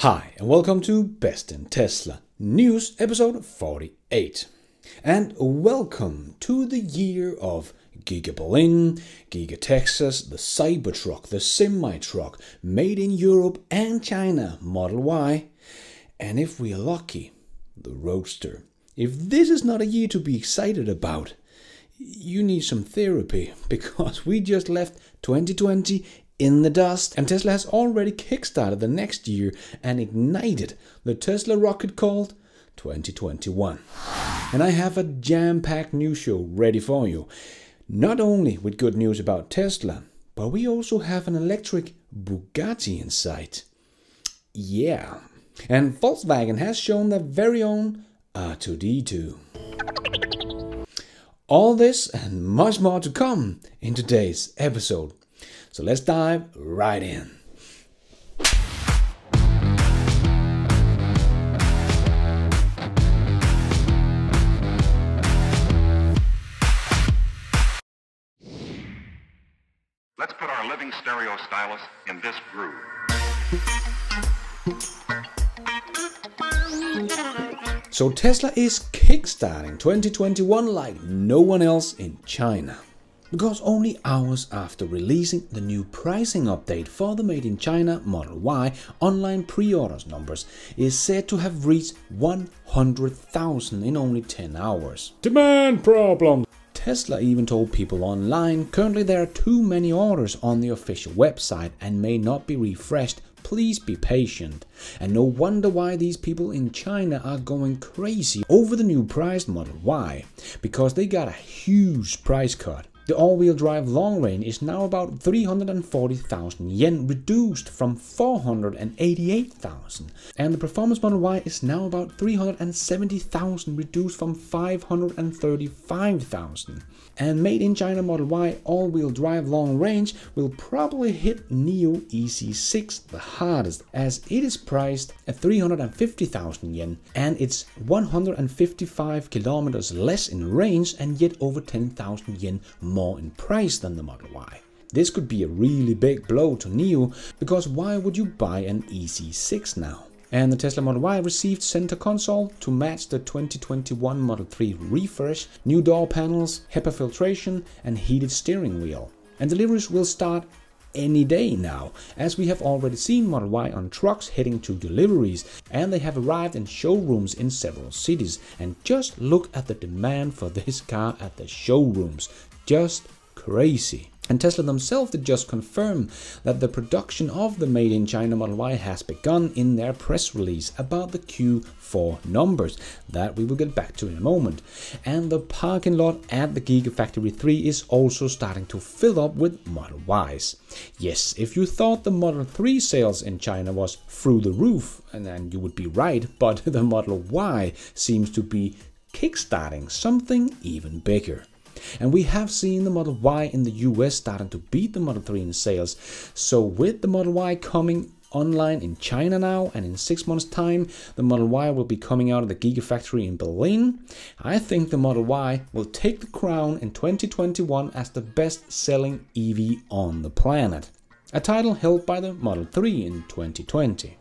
Hi and welcome to Best in Tesla News episode 48. And welcome to the year of Giga Berlin, Giga Texas, the Cybertruck, the semi-truck, made in Europe and China, Model Y, and if we are lucky, the Roadster. If this is not a year to be excited about, you need some therapy, because we just left 2020 in the dust, and Tesla has already kickstarted the next year and ignited the Tesla rocket called 2021. And I have a jam-packed news show ready for you. Not only with good news about Tesla, but we also have an electric Bugatti in sight. Yeah. And Volkswagen has shown their very own R2D2. All this and much more to come in today's episode. So let's dive right in. Let's put our living stereo stylus in this groove. So Tesla is kickstarting 2021 like no one else in China. Because only hours after releasing the new pricing update for the Made in China Model Y, online pre-orders numbers is said to have reached 100,000 in only 10 hours. Demand problem! Tesla even told people online, currently there are too many orders on the official website and may not be refreshed. Please be patient. And no wonder why these people in China are going crazy over the new priced Model Y, because they got a huge price cut. The all-wheel drive long range is now about 340,000 yen, reduced from 488,000. And the performance Model Y is now about 370,000, reduced from 535,000. And Made in China Model Y all-wheel drive long range will probably hit NIO EC6 the hardest, as it is priced at 350,000 yen and it's 155 kilometers less in range and yet over 10,000 yen more in price than the Model Y. This could be a really big blow to NIO, because why would you buy an EC6 now? And the Tesla Model Y received center console to match the 2021 Model 3 refresh, new door panels, HEPA filtration and heated steering wheel. And deliveries will start any day now, as we have already seen Model Y on trucks heading to deliveries, and they have arrived in showrooms in several cities. And just look at the demand for this car at the showrooms. Just crazy. And Tesla themselves did just confirm that the production of the Made in China Model Y has begun in their press release about the Q4 numbers that we will get back to in a moment. And the parking lot at the Gigafactory 3 is also starting to fill up with Model Ys. Yes, if you thought the Model 3 sales in China was through the roof, and you would be right, but the Model Y seems to be kickstarting something even bigger. And we have seen the Model Y in the US starting to beat the Model 3 in sales. So with the Model Y coming online in China now, and in 6 months time the Model Y will be coming out of the Gigafactory in Berlin, I think the Model Y will take the crown in 2021 as the best selling EV on the planet. A title held by the Model 3 in 2020.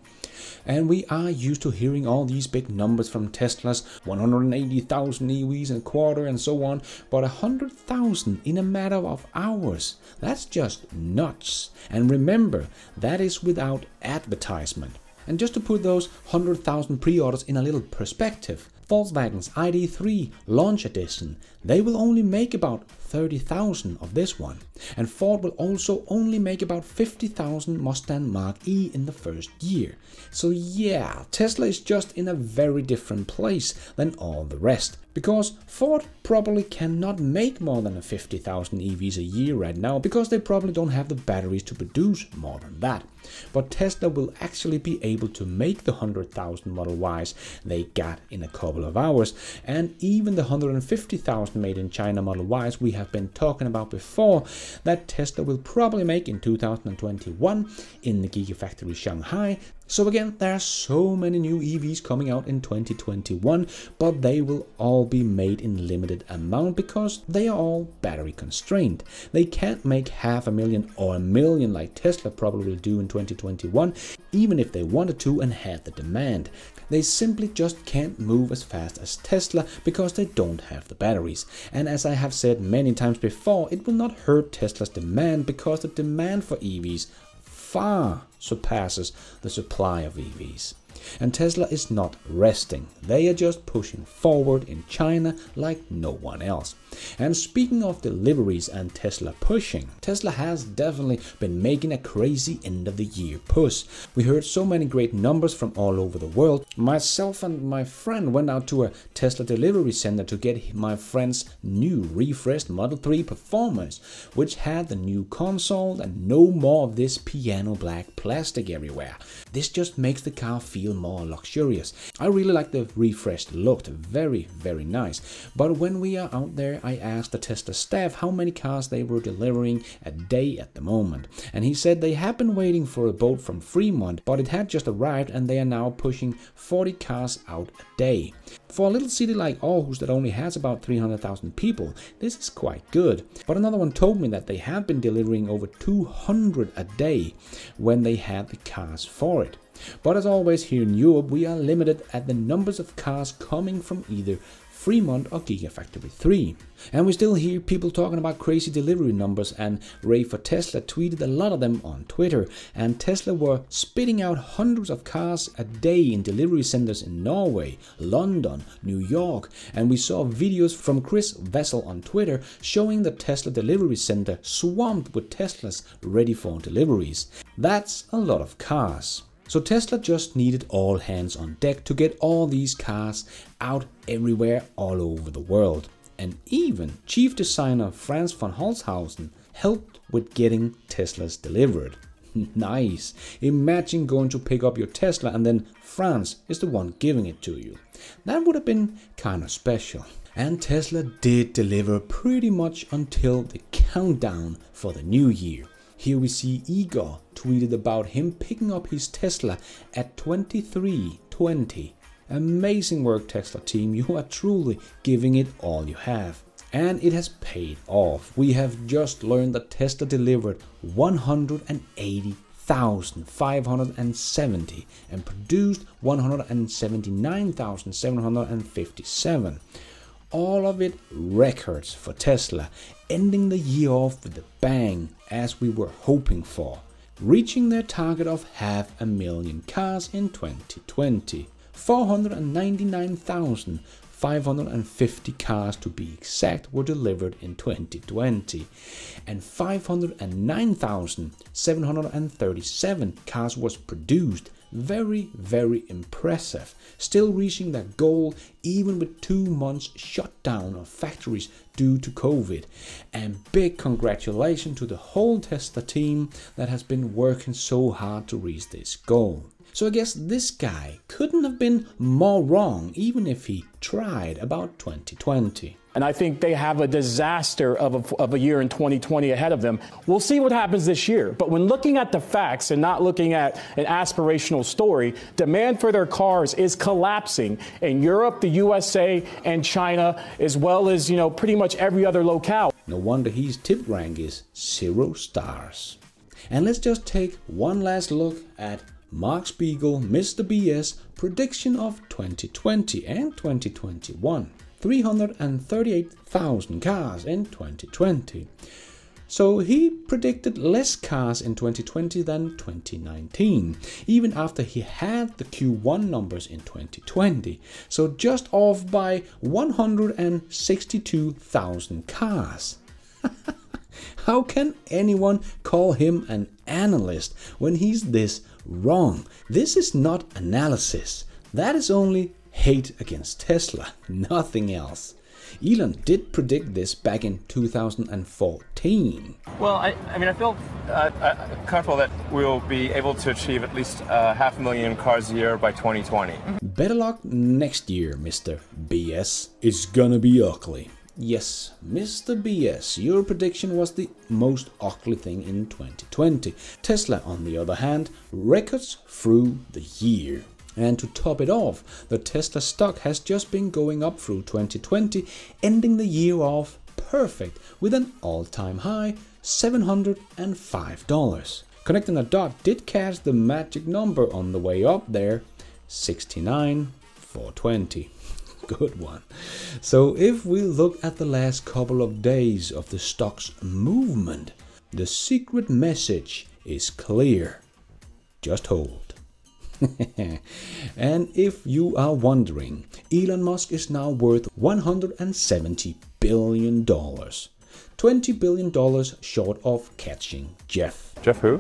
And we are used to hearing all these big numbers from Tesla's 180,000 EVs in a quarter and so on, but 100,000 in a matter of hours, that's just nuts. And remember, that is without advertisement. And just to put those 100,000 pre-orders in a little perspective, Volkswagen's ID.3 launch edition, they will only make about 30,000 of this one. And Ford will also only make about 50,000 Mustang Mach-E in the first year. So yeah, Tesla is just in a very different place than all the rest. Because Ford probably cannot make more than 50,000 EVs a year right now, because they probably don't have the batteries to produce more than that. But Tesla will actually be able to make the 100,000 Model Ys they got in a couple of hours, and even the 150,000 Made in China Model Ys we have been talking about before, that Tesla will probably make in 2021 in the Gigafactory Shanghai, So again, there are so many new EVs coming out in 2021, but they will all be made in limited amount because they are all battery constrained. They can't make 500,000 or 1 million like Tesla probably will do in 2021, even if they wanted to and had the demand. They simply just can't move as fast as Tesla because they don't have the batteries. And as I have said many times before, it will not hurt Tesla's demand because the demand for EVs far surpasses the supply of EVs. And Tesla is not resting. They are just pushing forward in China like no one else. And speaking of deliveries and Tesla pushing, Tesla has definitely been making a crazy end of the year push. We heard so many great numbers from all over the world. Myself and my friend went out to a Tesla delivery center to get my friend's new refreshed Model 3 Performance, which had the new console and no more of this piano black plastic everywhere. This just makes the car feel more luxurious. I really like the refreshed look, very nice. But when we are out there, I asked the Tesla staff how many cars they were delivering a day at the moment, and he said they had been waiting for a boat from Fremont, but it had just arrived and they are now pushing 40 cars out a day. For a little city like Aarhus that only has about 300,000 people, this is quite good. But another one told me that they have been delivering over 200 a day when they had the cars for it. But as always here in Europe, we are limited at the numbers of cars coming from either Fremont or Gigafactory 3. And we still hear people talking about crazy delivery numbers, and Ray for Tesla tweeted a lot of them on Twitter, and Tesla were spitting out hundreds of cars a day in delivery centers in Norway, London, New York, and we saw videos from Chris Vessel on Twitter showing the Tesla delivery center swamped with Teslas ready for deliveries. That's a lot of cars. So Tesla just needed all hands on deck to get all these cars out everywhere all over the world. And even chief designer Franz von Holzhausen helped with getting Teslas delivered. Nice. Imagine going to pick up your Tesla and then Franz is the one giving it to you. That would have been kind of special. And Tesla did deliver pretty much until the countdown for the new year. Here we see Igor tweeted about him picking up his Tesla at 23:20. Amazing work, Tesla team, you are truly giving it all you have. And it has paid off. We have just learned that Tesla delivered 180,570 and produced 179,757. All of it records for Tesla, ending the year off with a bang as we were hoping for, reaching their target of 500,000 cars in 2020. 499,550 cars to be exact were delivered in 2020, and 509,737 cars was produced. Very impressive. Still reaching that goal even with 2 months shutdown of factories due to COVID. And big congratulations to the whole Tesla team that has been working so hard to reach this goal. So I guess this guy couldn't have been more wrong, even if he tried, about 2020. And I think they have a disaster of a year in 2020 ahead of them. We'll see what happens this year. But when looking at the facts and not looking at an aspirational story, demand for their cars is collapsing in Europe, the USA, and China, as well as, pretty much every other locale. No wonder his tip rank is 0 stars. And let's just take one last look at Mark Spiegel, Mr. BS, prediction of 2020 and 2021. 338,000 cars in 2020. So he predicted less cars in 2020 than 2019, even after he had the Q1 numbers in 2020. So just off by 162,000 cars. How can anyone call him an analyst when he's this wrong? This is not analysis. That is only hate against Tesla, nothing else. Elon did predict this back in 2014. Well, I feel comfortable that we'll be able to achieve at least 500,000 cars a year by 2020. Better luck next year, Mr. BS. It's gonna be ugly. Yes, Mr. BS, your prediction was the most ugly thing in 2020. Tesla, on the other hand, records through the year. And to top it off, the Tesla stock has just been going up through 2020, ending the year off perfect with an all-time high, $705. Connecting a dot did catch the magic number on the way up there, 69,420. Good one. So if we look at the last couple of days of the stock's movement, the secret message is clear. Just hold. And if you are wondering, Elon Musk is now worth $170 billion. $20 billion short of catching Jeff. Jeff who?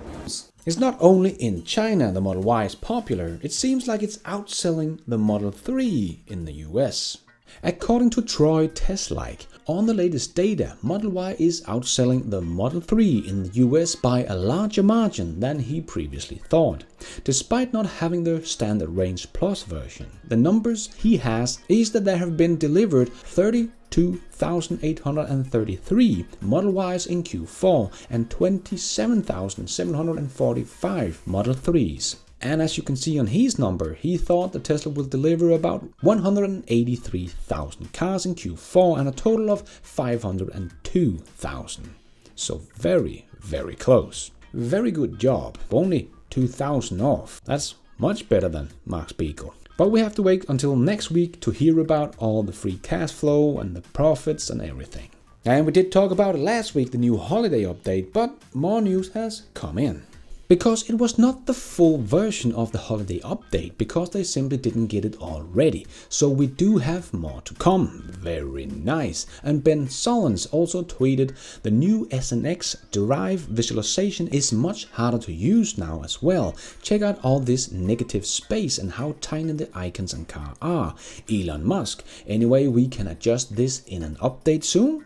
It's not only in China the Model Y is popular, it seems like it's outselling the Model 3 in the US. According to Troy Teslike, on the latest data, Model Y is outselling the Model 3 in the US by a larger margin than he previously thought. Despite not having the standard Range Plus version, the numbers he has is that there have been delivered 32,833 Model Ys in Q4 and 27,745 Model 3s. And as you can see on his number, he thought that Tesla will deliver about 183,000 cars in Q4 and a total of 502,000. So very, very close. Very good job. Only 2,000 off. That's much better than Mark Spiegel. But we have to wait until next week to hear about all the free cash flow and the profits and everything. And we did talk about it last week, the new holiday update, but more news has come in. Because it was not the full version of the holiday update, because they simply didn't get it all ready. So we do have more to come. Very nice. And Ben Sullins also tweeted, the new SNX Derive visualization is much harder to use now as well. Check out all this negative space and how tiny the icons and car are. Elon Musk. Anyway, we can adjust this in an update soon?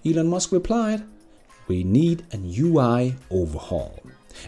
Elon Musk replied, we need an UI overhaul.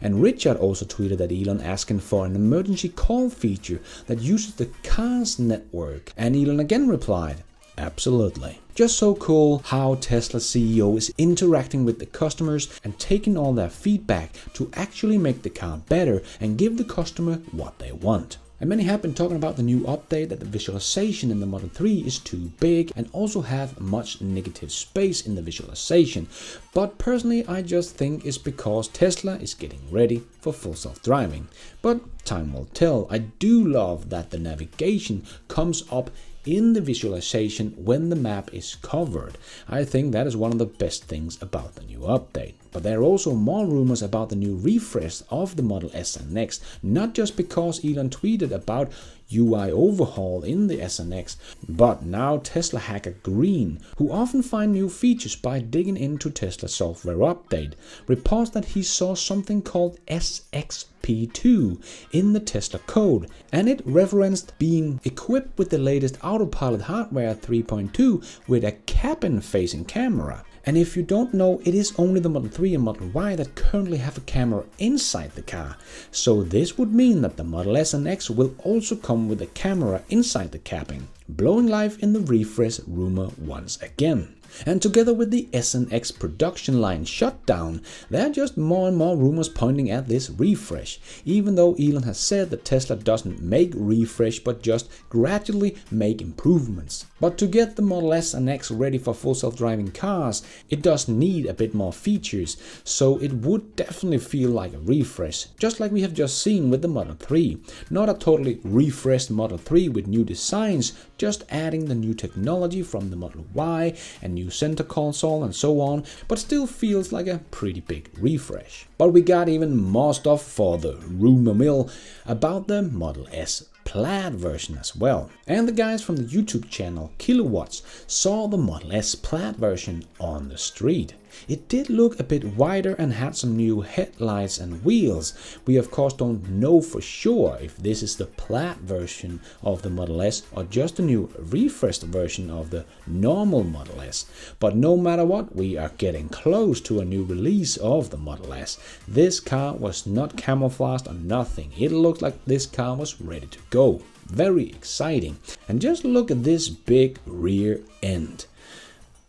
And Richard also tweeted that Elon asking for an emergency call feature that uses the car's network. And Elon again replied, absolutely. Just so cool how Tesla CEO is interacting with the customers and taking all their feedback to actually make the car better and give the customer what they want. And many have been talking about the new update that the visualization in the Model 3 is too big and also have much negative space in the visualization. But personally, I just think it's because Tesla is getting ready for full self-driving. But time will tell. I do love that the navigation comes up in the visualization when the map is covered. I think that is one of the best things about the new update. But there are also more rumors about the new refresh of the Model S and X, not just because Elon tweeted about UI overhaul in the S and X, but now Tesla hacker Green, who often find new features by digging into Tesla software update, reports that he saw something called SXP2 in the Tesla code, and it referenced being equipped with the latest autopilot hardware 3.2 with a cabin-facing camera. And if you don't know, it is only the Model 3 and Model Y that currently have a camera inside the car. So this would mean that the Model S and X will also come with a camera inside the cabin, blowing life in the refresh rumor once again. And together with the S and X production line shutdown, there are just more and more rumors pointing at this refresh, even though Elon has said that Tesla doesn't make refresh but just gradually make improvements. But to get the Model S and X ready for full self-driving cars, it does need a bit more features, so it would definitely feel like a refresh, just like we have just seen with the Model 3. Not a totally refreshed Model 3 with new designs, just adding the new technology from the Model Y and new center console and so on, but still feels like a pretty big refresh. But we got even more stuff for the rumor mill about the Model S Plaid version as well. And the guys from the YouTube channel Kilowatts saw the Model S Plaid version on the street. It did look a bit wider and had some new headlights and wheels. We of course don't know for sure if this is the Plaid version of the Model S or just a new refreshed version of the normal Model S. But no matter what, we are getting close to a new release of the Model S. This car was not camouflaged or nothing. It looked like this car was ready to go. Very exciting. And just look at this big rear end.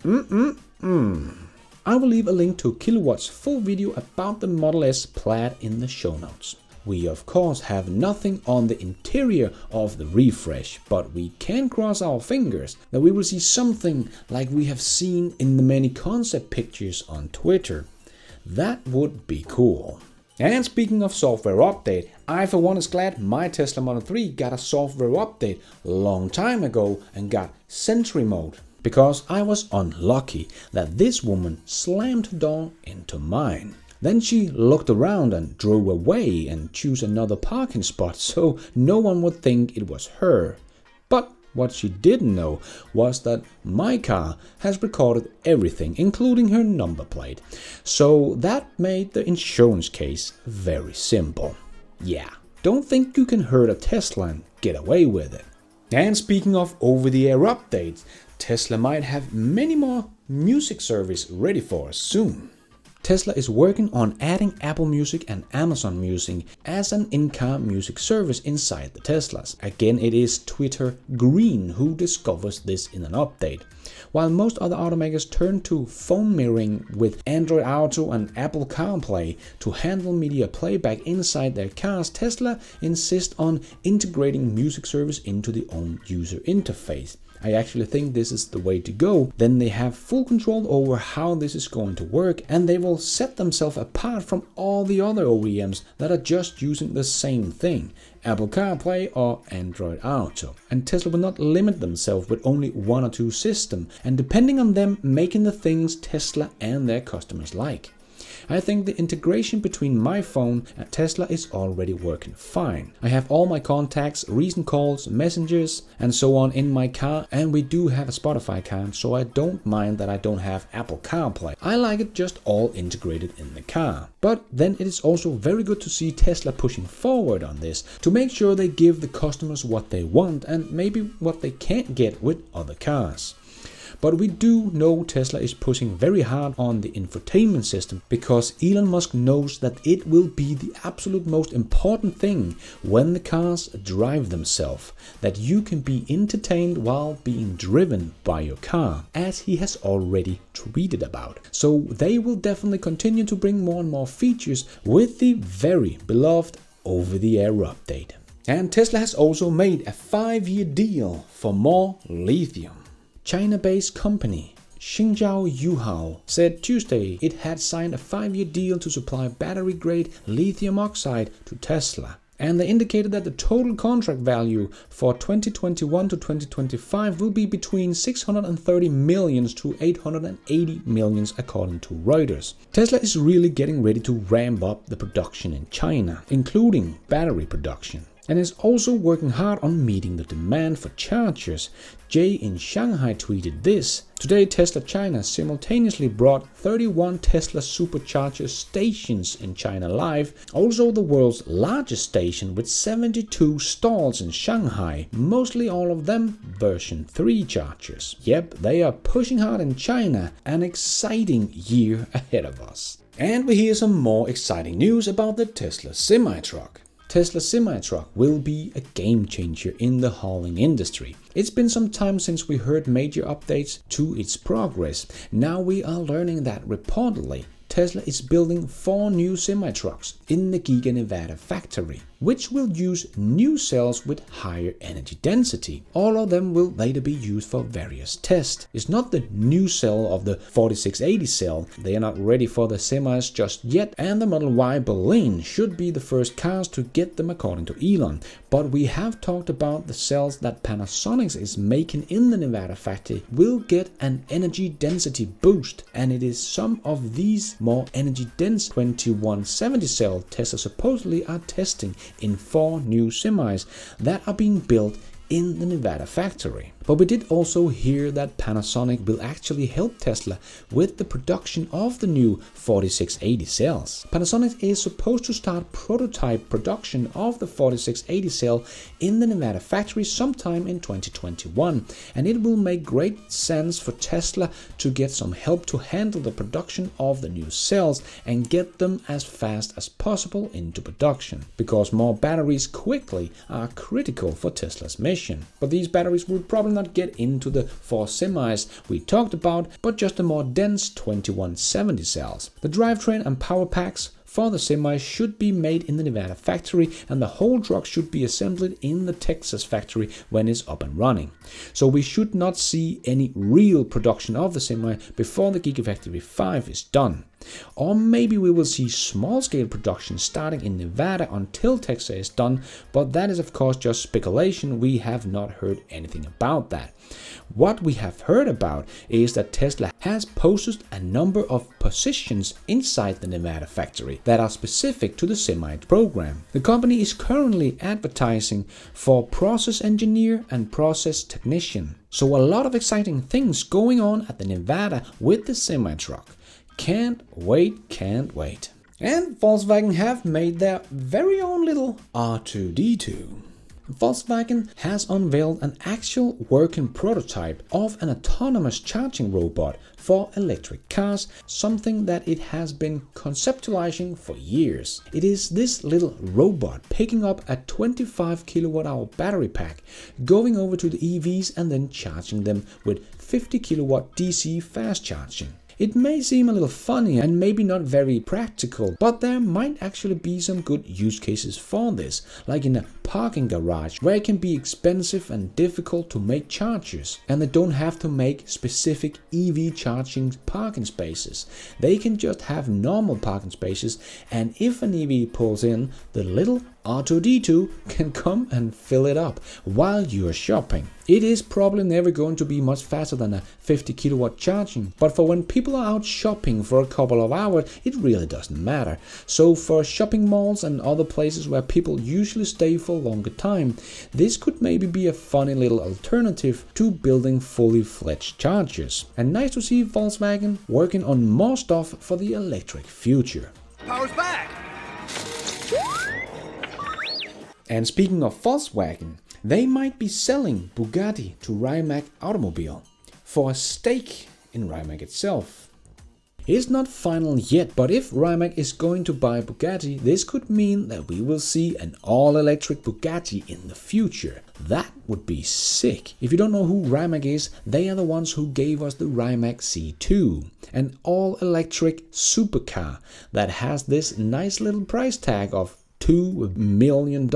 I will leave a link to Kilowatt's full video about the Model S Plaid in the show notes. We of course have nothing on the interior of the refresh, but we can cross our fingers that we will see something like we have seen in the many concept pictures on Twitter. That would be cool. And speaking of software update, I for one is glad my Tesla Model 3 got a software update a long time ago and got Sentry mode. Because I was unlucky that this woman slammed her door into mine. Then she looked around and drove away and chose another parking spot so no one would think it was her. But what she didn't know was that my car has recorded everything, including her number plate. So that made the insurance case very simple. Yeah, don't think you can hurt a Tesla and get away with it. And speaking of over-the-air updates, Tesla might have many more music service ready for us soon. Tesla is working on adding Apple Music and Amazon Music as an in-car music service inside the Teslas. Again, it is Twitter Green who discovers this in an update. While most other automakers turn to phone mirroring with Android Auto and Apple CarPlay to handle media playback inside their cars, Tesla insists on integrating music service into the own user interface. I actually think this is the way to go. Then they have full control over how this is going to work, and they will set themselves apart from all the other OEMs that are just using the same thing, Apple CarPlay or Android Auto. And Tesla will not limit themselves with only one or two systems, and depending on them making the things Tesla and their customers like. I think the integration between my phone and Tesla is already working fine. I have all my contacts, recent calls, messengers and so on in my car, and we do have a Spotify account, so I don't mind that I don't have Apple CarPlay. I like it just all integrated in the car. But then it is also very good to see Tesla pushing forward on this to make sure they give the customers what they want and maybe what they can't get with other cars. But we do know Tesla is pushing very hard on the infotainment system because Elon Musk knows that it will be the absolute most important thing when the cars drive themselves, that you can be entertained while being driven by your car, as he has already tweeted about. So they will definitely continue to bring more and more features with the very beloved over-the-air update. And Tesla has also made a 5-year deal for more lithium. China-based company Xinjiao Yuhao said Tuesday it had signed a 5-year deal to supply battery-grade lithium oxide to Tesla. And they indicated that the total contract value for 2021 to 2025 will be between 630 million to 880 million according to Reuters. Tesla is really getting ready to ramp up the production in China, including battery production, and is also working hard on meeting the demand for chargers. Jay in Shanghai tweeted this: "Today Tesla China simultaneously brought 31 Tesla supercharger stations in China live, also the world's largest station with 72 stalls in Shanghai, mostly all of them version 3 chargers." Yep, they are pushing hard in China, an exciting year ahead of us. And we hear some more exciting news about the Tesla semi-truck. Tesla semi-truck will be a game changer in the hauling industry. It's been some time since we heard major updates to its progress. Now we are learning that reportedly Tesla is building 4 new semi-trucks in the Giga Nevada factory, which will use new cells with higher energy density. All of them will later be used for various tests. It's not the new cell of the 4680 cell. They are not ready for the semis just yet, and the Model Y Berlin should be the first cars to get them according to Elon. But we have talked about the cells that Panasonic is making in the Nevada factory will get an energy density boost, and it is some of these more energy dense 2170 cell Tesla supposedly are testing in 4 new semis that are being built in the Nevada factory. But we did also hear that Panasonic will actually help Tesla with the production of the new 4680 cells. Panasonic is supposed to start prototype production of the 4680 cell in the Nevada factory sometime in 2021, and it will make great sense for Tesla to get some help to handle the production of the new cells and get them as fast as possible into production, because more batteries quickly are critical for Tesla's mission. But these batteries would probably not get into the 4 semis we talked about, but just the more dense 2170 cells. The drivetrain and power packs for the semi should be made in the Nevada factory, and the whole truck should be assembled in the Texas factory when it's up and running. So we should not see any real production of the semi before the Gigafactory 5 is done. Or maybe we will see small-scale production starting in Nevada until Texas is done, but that is of course just speculation. We have not heard anything about that. What we have heard about is that Tesla has posted a number of positions inside the Nevada factory that are specific to the semi program. The company is currently advertising for process engineer and process technician. So a lot of exciting things going on at the Nevada with the semi truck. Can't wait, can't wait. And Volkswagen have made their very own little R2D2. Volkswagen has unveiled an actual working prototype of an autonomous charging robot for electric cars, something that it has been conceptualizing for years. It is this little robot picking up a 25 kilowatt-hour battery pack, going over to the EVs and then charging them with 50 kilowatt DC fast charging. It may seem a little funny and maybe not very practical, but there might actually be some good use cases for this, like in a parking garage where it can be expensive and difficult to make chargers, and they don't have to make specific EV charging parking spaces. They can just have normal parking spaces, and if an EV pulls in, the little R2D2 can come and fill it up while you're shopping. It is probably never going to be much faster than a 50 kilowatt charging, but for when people are out shopping for a couple of hours, it really doesn't matter. So for shopping malls and other places where people usually stay for a longer time, this could maybe be a funny little alternative to building fully fledged chargers. And nice to see Volkswagen working on more stuff for the electric future. Power's back! And speaking of Volkswagen, they might be selling Bugatti to Rimac Automobile for a stake in Rimac itself. It's not final yet, but if Rimac is going to buy Bugatti, this could mean that we will see an all-electric Bugatti in the future. That would be sick. If you don't know who Rimac is, they are the ones who gave us the Rimac C2, an all-electric supercar that has this nice little price tag of $2 million,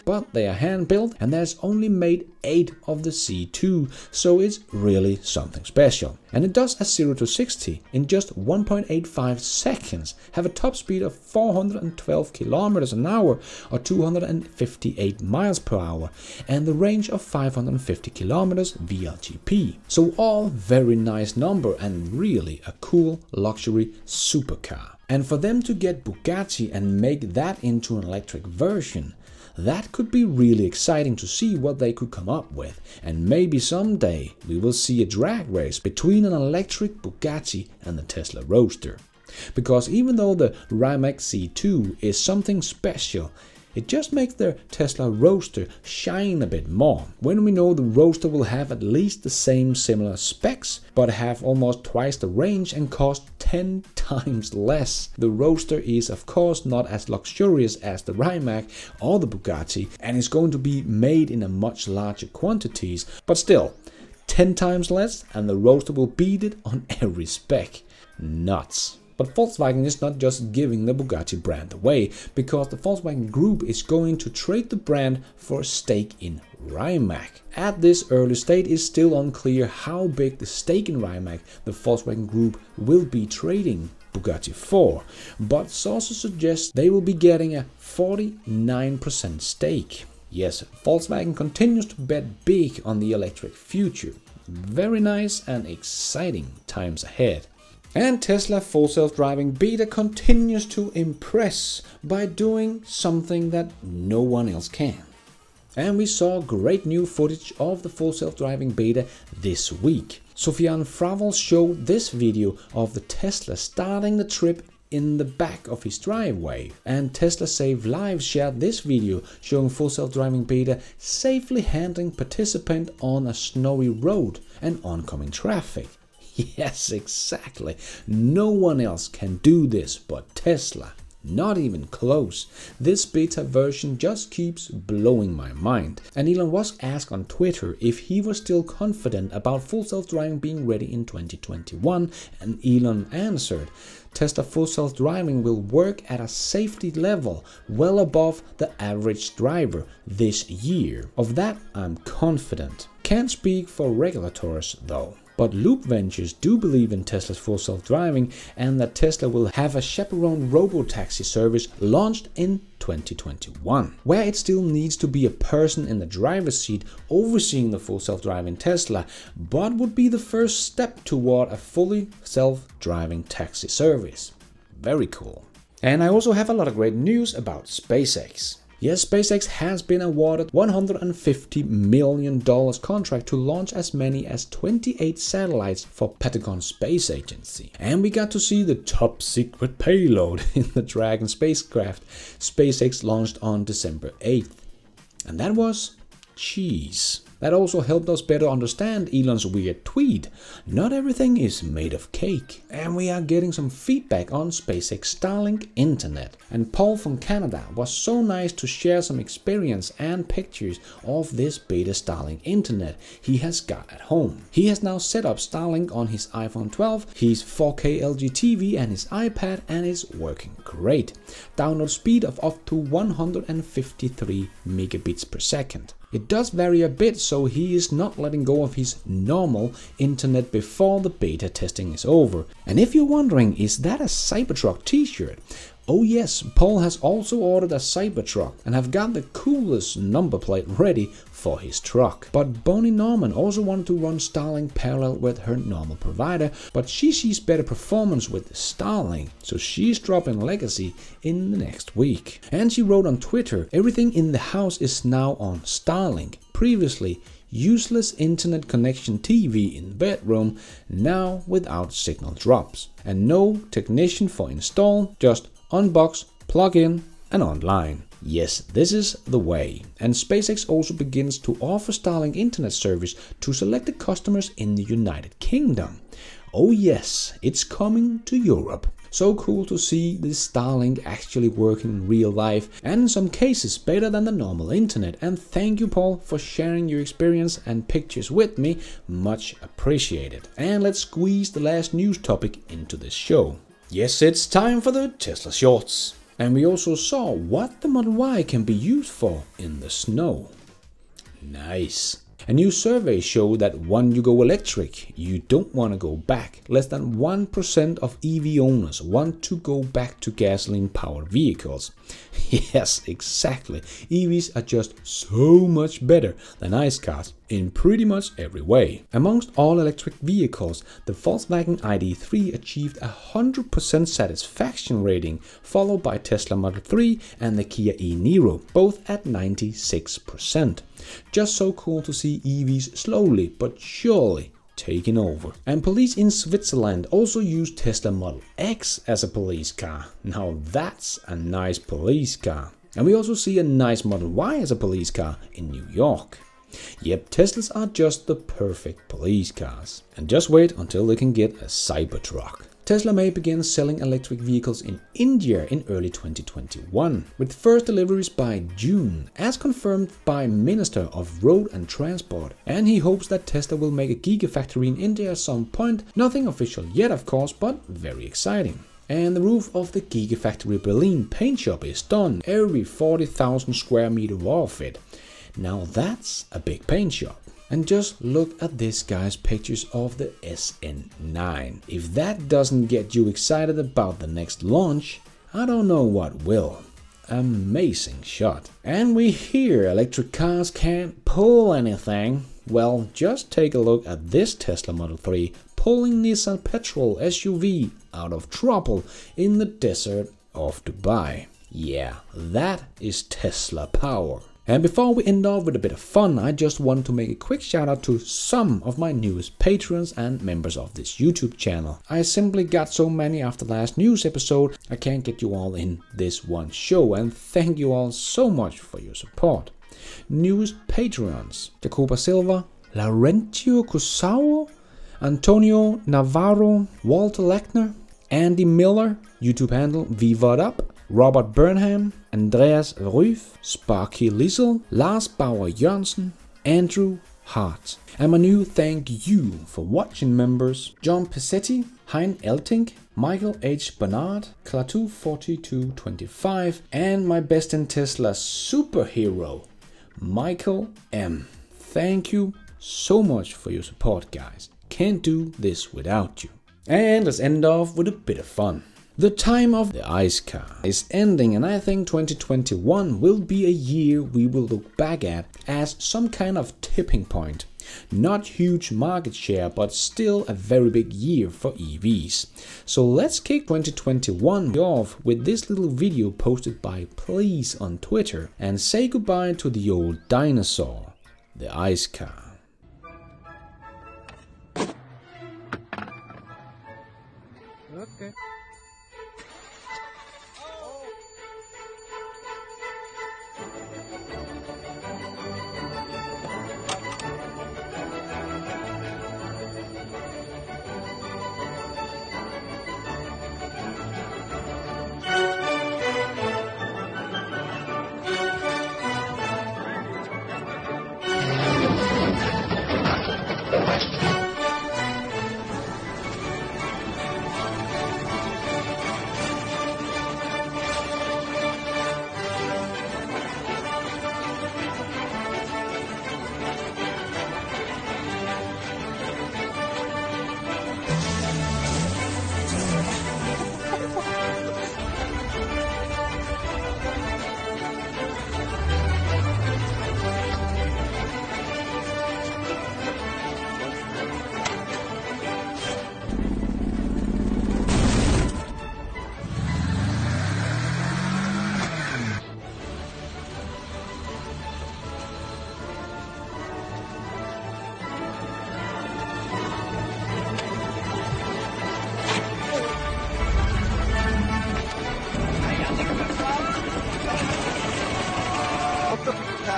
but they are hand built and there's only made 8 of the C2, so it's really something special. And it does a 0 to 60 in just 1.85 seconds, have a top speed of 412 kilometers an hour or 258 miles per hour, and the range of 550 kilometers VLTP. So all very nice number and really a cool luxury supercar. And for them to get Bugatti and make that into an electric version, that could be really exciting to see what they could come up with. And maybe someday we will see a drag race between an electric Bugatti and the Tesla Roadster. Because even though the Rimac C2 is something special, it just makes their Tesla Roadster shine a bit more, when we know the Roadster will have at least the same similar specs, but have almost twice the range and cost 10 times less. The Roadster is of course not as luxurious as the Rimac or the Bugatti, and is going to be made in a much larger quantities, but still, 10 times less and the Roadster will beat it on every spec. Nuts. But Volkswagen is not just giving the Bugatti brand away, because the Volkswagen Group is going to trade the brand for a stake in Rimac. At this early stage, it's still unclear how big the stake in Rimac the Volkswagen Group will be trading Bugatti for, but sources suggest they will be getting a 49% stake. Yes, Volkswagen continues to bet big on the electric future. Very nice and exciting times ahead. And Tesla full self-driving beta continues to impress by doing something that no one else can. And we saw great new footage of the full self-driving beta this week. Sofian Fravel showed this video of the Tesla starting the trip in the back of his driveway, and Tesla Save Lives shared this video showing full self-driving beta safely handling participant on a snowy road and oncoming traffic. Yes, exactly. No one else can do this but Tesla. Not even close. This beta version just keeps blowing my mind. And Elon was asked on Twitter if he was still confident about full self-driving being ready in 2021, and Elon answered, Tesla full self-driving will work at a safety level well above the average driver this year. Of that I'm confident. Can't speak for regulators though. But Loop Ventures do believe in Tesla's full self-driving and that Tesla will have a chaperone robo-taxi service launched in 2021, where it still needs to be a person in the driver's seat overseeing the full self-driving Tesla, but would be the first step toward a fully self-driving taxi service. Very cool. And I also have a lot of great news about SpaceX. Yes, SpaceX has been awarded $150 million contract to launch as many as 28 satellites for Pentagon Space Agency. And we got to see the top secret payload in the Dragon spacecraft SpaceX launched on December 8th. And that was cheese. That also helped us better understand Elon's weird tweet. Not everything is made of cake. And we are getting some feedback on SpaceX Starlink internet. And Paul from Canada was so nice to share some experience and pictures of this beta Starlink internet he has got at home. He has now set up Starlink on his iPhone 12, his 4K LG TV and his iPad, and it's working great. Download speed of up to 153 megabits per second. It does vary a bit, so he is not letting go of his normal internet before the beta testing is over. And if you're wondering, is that a Cybertruck t-shirt? Oh yes, Paul has also ordered a Cybertruck and have got the coolest number plate ready for his truck. But Bonnie Norman also wanted to run Starlink parallel with her normal provider, but she sees better performance with Starlink, so she's dropping Legacy in the next week. And she wrote on Twitter, everything in the house is now on Starlink. Previously, useless internet connection TV in the bedroom, now without signal drops. And no technician for install, just unbox, plug in and online. Yes, this is the way. And SpaceX also begins to offer Starlink internet service to selected customers in the United Kingdom. Oh yes, it's coming to Europe. So cool to see this Starlink actually working in real life, and in some cases better than the normal internet. And thank you, Paul, for sharing your experience and pictures with me. Much appreciated. And let's squeeze the last news topic into this show. Yes, it's time for the Tesla Shorts. And we also saw what the Model Y can be used for in the snow. Nice. A new survey showed that when you go electric, you don't want to go back. Less than 1% of EV owners want to go back to gasoline-powered vehicles. Yes, exactly. EVs are just so much better than ICE cars in pretty much every way. Amongst all electric vehicles, the Volkswagen ID.3 achieved a 100% satisfaction rating, followed by Tesla Model 3 and the Kia e-Niro, both at 96%. Just so cool to see EVs slowly but surely taking over. And police in Switzerland also use Tesla Model X as a police car. Now that's a nice police car. And we also see a nice Model Y as a police car in New York. Yep, Teslas are just the perfect police cars. And just wait until they can get a Cybertruck. Tesla may begin selling electric vehicles in India in early 2021, with first deliveries by June, as confirmed by Minister of Road and Transport. And he hopes that Tesla will make a Gigafactory in India at some point. Nothing official yet, of course, but very exciting. And the roof of the Gigafactory Berlin paint shop is done, every 40,000 square meter of it. Now that's a big paint shop. And just look at this guy's pictures of the SN9. If that doesn't get you excited about the next launch, I don't know what will. Amazing shot. And we hear electric cars can't pull anything. Well, just take a look at this Tesla Model 3 pulling Nissan petrol SUV out of trouble in the desert of Dubai. Yeah, that is Tesla power. And before we end off with a bit of fun, I just want to make a quick shout out to some of my newest patrons and members of this YouTube channel. I simply got so many after last news episode, I can't get you all in this one show, and thank you all so much for your support. Newest patrons: Jacoba Silva, Laurentio Cusao, Antonio Navarro, Walter Lechner, Andy Miller, YouTube handle VVODUP, Robert Burnham, Andreas Ruif, Sparky Liesel, Lars Bauer Jørgensen, Andrew Hart. And my new thank you for watching members: John Pesetti, Hein Eltink, Michael H. Bernard, Klaatu4225, and my best in Tesla superhero, Michael M. Thank you so much for your support, guys. Can't do this without you. And let's end off with a bit of fun. The time of the ICE car is ending, and I think 2021 will be a year we will look back at as some kind of tipping point. Not huge market share, but still a very big year for EVs. So let's kick 2021 off with this little video posted by Please on Twitter and say goodbye to the old dinosaur, the ICE car. Okay.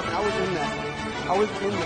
I was in there.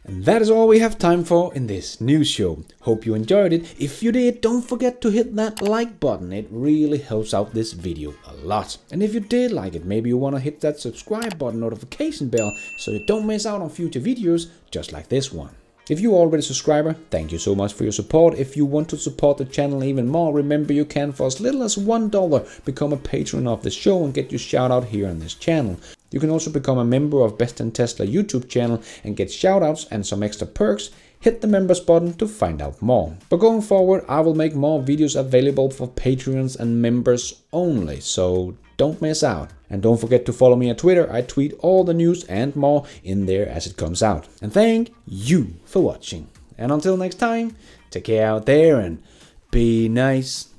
That is all we have time for in this news show. Hope you enjoyed it. If you did, don't forget to hit that like button. It really helps out this video a lot. And if you did like it, maybe you want to hit that subscribe button, notification bell, so you don't miss out on future videos just like this one. If you're already a subscriber, thank you so much for your support. If you want to support the channel even more, remember you can, for as little as $1, become a patron of the show and get your shout out here on this channel. You can also become a member of Best in Tesla YouTube channel and get shoutouts and some extra perks. Hit the members button to find out more. But going forward, I will make more videos available for Patreons and members only, so don't miss out. And don't forget to follow me on Twitter. I tweet all the news and more in there as it comes out. And thank you for watching. And until next time, take care out there and be nice.